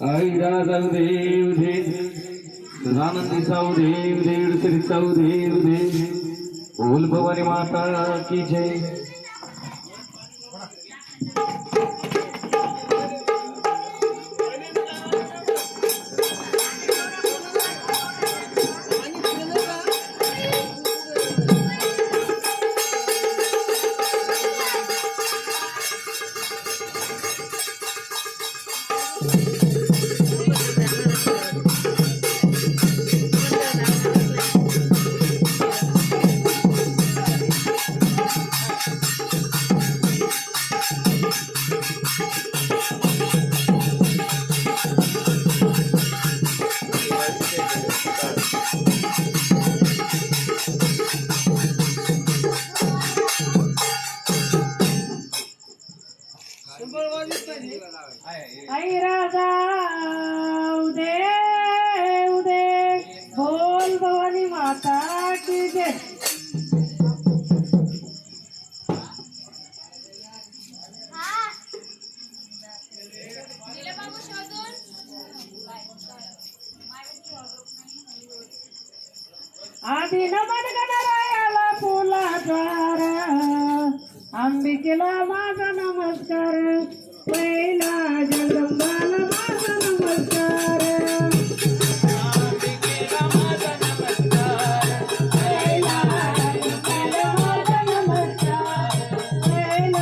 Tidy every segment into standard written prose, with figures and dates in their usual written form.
आईरा जाऊ देव देव आनंदी साऊ देव देव श्री साऊ देव देव बोल भवानी माता की जय। आई राजा उदे उदे बोल भवानी माता की जय। आधी नमन गणरायाला फुलाचार अंबिकेला माझा नमस्कार पहिला जगदंबाला माझा नमस्कार अंबिकेला माझा नमस्कार पहिला जगदंबाला माझा नमस्कार पहिला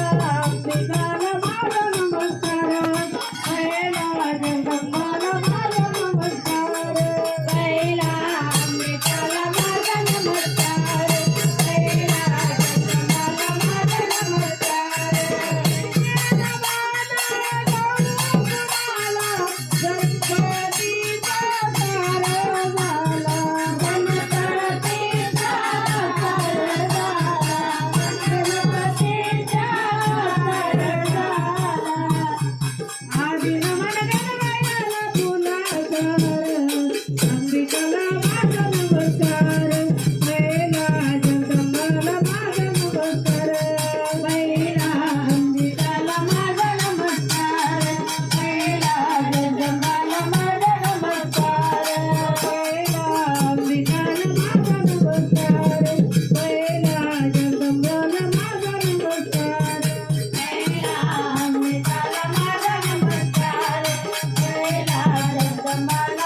अंबिकाला माझा नमस्कार पहिला जगदंबाला माझा नमस्कार पहिला अंबिकाला माझा नमस्कार पहिला जगदंबाला माझा नमस्कार। Bye.